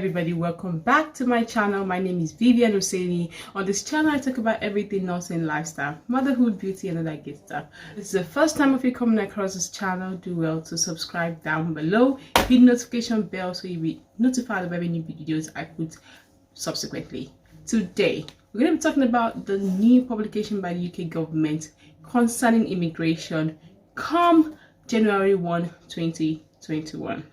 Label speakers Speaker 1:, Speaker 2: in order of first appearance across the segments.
Speaker 1: everybody, welcome back to my channel. My name is Vivianoseni. On this channel I talk about everything nursing, lifestyle, motherhood, beauty and other good stuff. If this is the first time of you coming across this channel, do well to subscribe down below, hit the notification bell so you'll be notified of every new videos I put subsequently. Today we're going to be talking about the new publication by the UK government concerning immigration come January 1, 2021.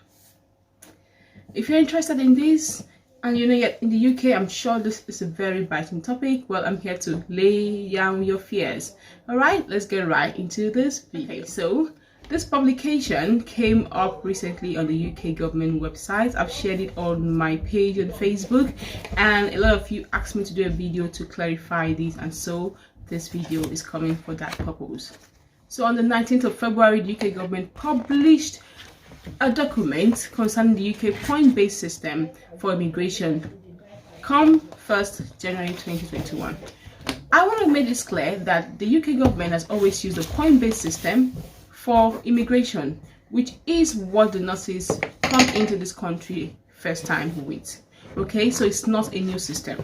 Speaker 1: If you're interested in this and you're not yet in the UK, I'm sure this is a very biting topic. Well, I'm here to lay down your fears. Alright, let's get right into this video. Okay, so this publication came up recently on the UK government website. I've shared it on my page on Facebook and a lot of you asked me to do a video to clarify this, and so this video is coming for that purpose. So on the 19th of February, the UK government published a document concerning the UK point-based system for immigration come 1st January 2021. I want to make this clear that the UK government has always used a point-based system for immigration, which is what the nurses come into this country first time with. Okay, so it's not a new system.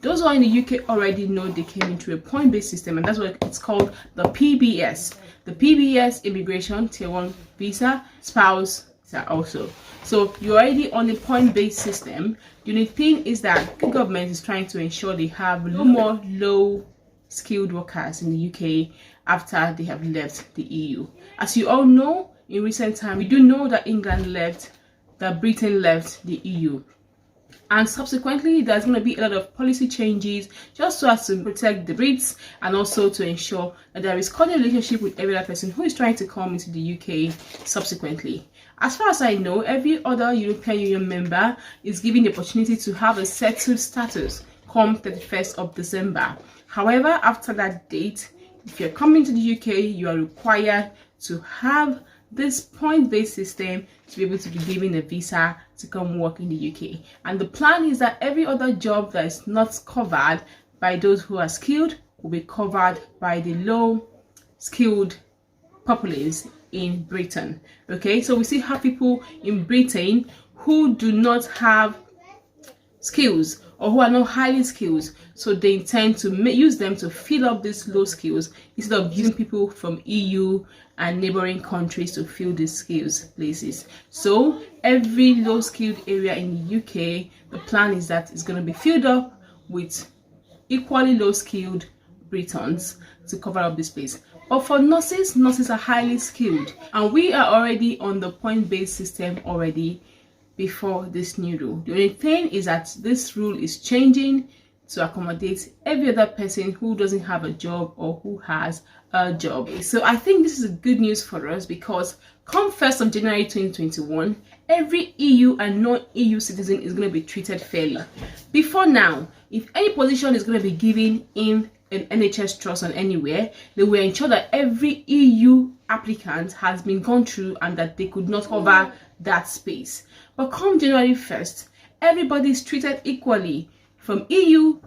Speaker 1: Those who are in the UK already know they came into a point-based system, and that's what it's called, the PBS. The PBS immigration tier 1 visa, spouse visa also. So you're already on a point-based system. The only thing is that the government is trying to ensure they have no more low-skilled workers in the UK after they have left the EU. As you all know, in recent time, we do know that England left, that Britain left the EU. And subsequently, there's going to be a lot of policy changes just so as to protect the Brits and also to ensure that there is cordial relationship with every other person who is trying to come into the UK subsequently. As far as I know, every other European Union member is given the opportunity to have a settled status come 31st of December. However, after that date, if you're coming to the UK, you are required to have this point-based system to be able to be given a visa to come work in the UK. And the plan is that every other job that is not covered by those who are skilled will be covered by the low-skilled populace in Britain. Okay, so we still have people in Britain who do not have skills or who are not highly skilled, so they intend to use them to fill up these low skills instead of using people from EU and neighboring countries to fill these skills places. So every low skilled area in the UK, the plan is that it's going to be filled up with equally low skilled Britons to cover up this place. But for nurses, nurses are highly skilled, and we are already on the point-based system already before this new rule. The only thing is that this rule is changing to accommodate every other person who doesn't have a job or who has a job. So I think this is good news for us, because come 1st of January 2021, every EU and non-EU citizen is going to be treated fairly. Before now, if any position is going to be given in an NHS trust or anywhere, they will ensure that every EU applicant has been gone through and that they could not cover that space. But come January 1st, everybody is treated equally. From EU,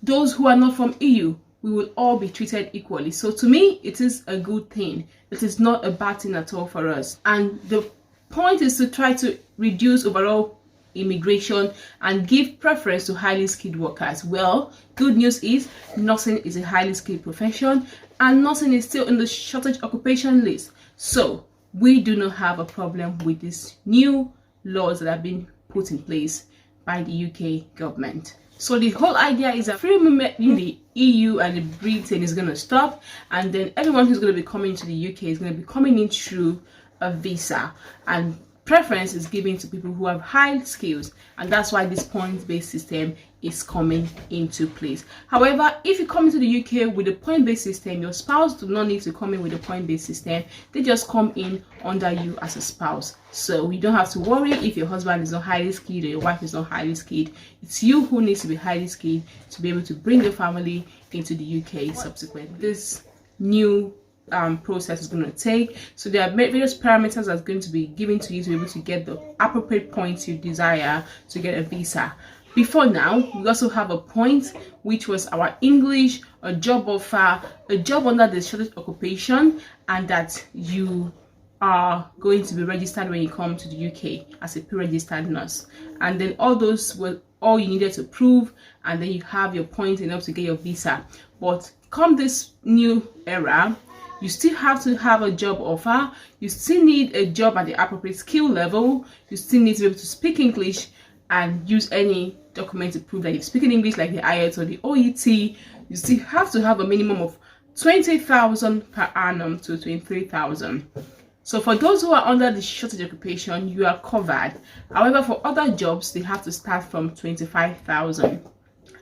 Speaker 1: those who are not from EU, we will all be treated equally. So to me, it is a good thing. It is not a bad thing at all for us. And the point is to try to reduce overall immigration and give preference to highly skilled workers. Well, good news is nursing is a highly skilled profession, and nursing is still in the shortage occupation list. So we do not have a problem with these new laws that have been put in place by the UK government. So the whole idea is that free movement in the EU and the Britain is going to stop, and then everyone who's going to be coming to the UK is going to be coming in through a visa, and preference is given to people who have high skills, and that's why this point-based system is coming into place. However, if you come into the UK with a point-based system, your spouse do not need to come in with a point-based system. They just come in under you as a spouse. So you don't have to worry if your husband is not highly skilled or your wife is not highly skilled. It's you who needs to be highly skilled to be able to bring your family into the UK subsequently. This new process is going to take. So there are various parameters that's going to be given to you to be able to get the appropriate points you desire to get a visa. Before now, we also have a point which was our English, a job offer, a job under the shortest occupation, and that you are going to be registered when you come to the UK as a pre-registered nurse, and then all those were all you needed to prove, and then you have your points enough to get your visa. But come this new era, you still have to have a job offer, you still need a job at the appropriate skill level, you still need to be able to speak English and use any document to prove that you're speaking English, like the IELTS or the OET. You still have to have a minimum of 20,000 per annum to 23,000. So for those who are under the shortage occupation, you are covered. However, for other jobs, they have to start from 25,000.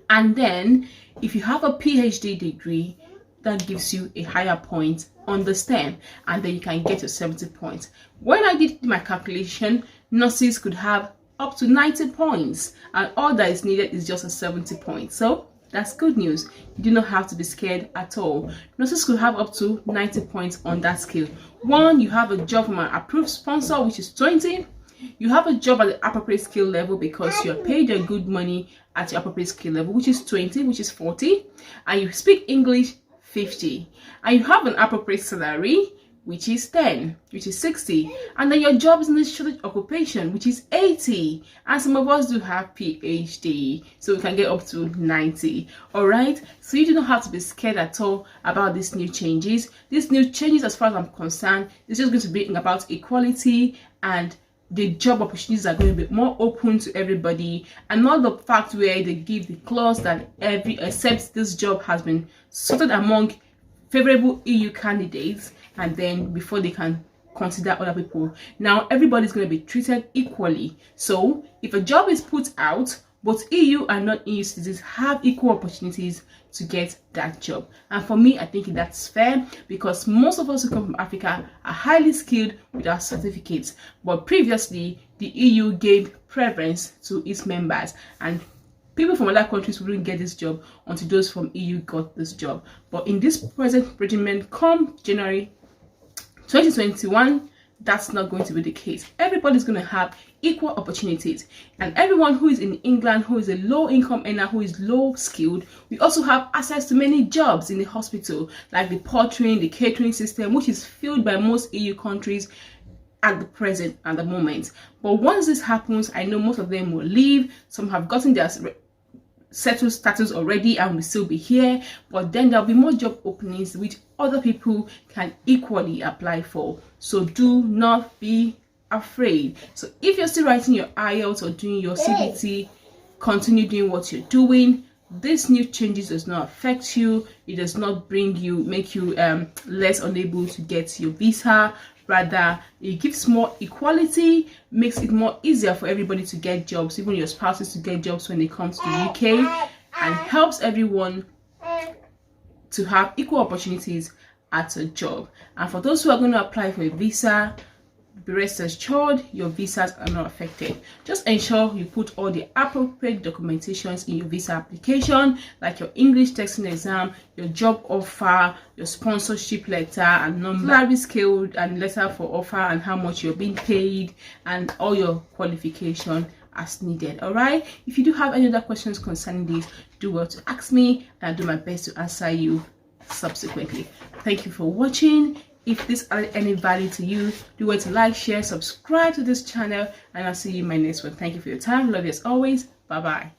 Speaker 1: And then if you have a PhD degree, that gives you a higher point on the STEM, and then you can get your 70 points. When I did my calculation, nurses could have up to 90 points, and all that is needed is just a 70 points. So that's good news. You do not have to be scared at all. Nurses could have up to 90 points on that scale. One, you have a job from an approved sponsor, which is 20. You have a job at the appropriate skill level because you're paid your good money at your appropriate skill level, which is 20, which is 40. And you speak English, 50. And you have an appropriate salary, which is 10, which is 60. And then your job is in the shortage occupation, which is 80. And some of us do have PhD, so we can get up to 90. All right, so you do not have to be scared at all about these new changes. These new changes, as far as I'm concerned, is just going to bring about equality, and the job opportunities are going to be more open to everybody, and not the fact where they give the clause that except this job has been sorted among favorable EU candidates, and then before they can consider other people. Now everybody's going to be treated equally. So if a job is put out, both EU and non-EU citizens have equal opportunities to get that job. And for me, I think that's fair, because most of us who come from Africa are highly skilled with our certificates, but previously the EU gave preference to its members, and people from other countries wouldn't get this job until those from EU got this job. But in this present regimen, come January 2021, that's not going to be the case. Everybody's going to have equal opportunities, and everyone who is in England, who is a low income earner, who is low skilled, we also have access to many jobs in the hospital, like the portering, the catering system, which is filled by most EU countries at the moment. But once this happens, I know most of them will leave. Some have gotten their settled status already and will still be here, but then there'll be more job openings which other people can equally apply for. So do not be afraid. So if you're still writing your IELTS or doing your CBT, continue doing what you're doing. This new changes does not affect you. It does not make you less unable to get your visa. Rather, it gives more equality, makes it more easier for everybody to get jobs, even your spouses to get jobs when they come to the UK, and helps everyone to have equal opportunities at a job. And for those who are going to apply for a visa, be rest assured your visas are not affected. Just ensure you put all the appropriate documentations in your visa application, like your English testing exam, your job offer, your sponsorship letter and number, salary scale and letter for offer, and how much you're being paid, and all your qualification as needed. All right, if you do have any other questions concerning this, do well to ask me, and I'll do my best to answer you subsequently. Thank you for watching. If this added any value to you, do well to like, share, subscribe to this channel, and I'll see you in my next one. Thank you for your time. Love you as always. Bye bye.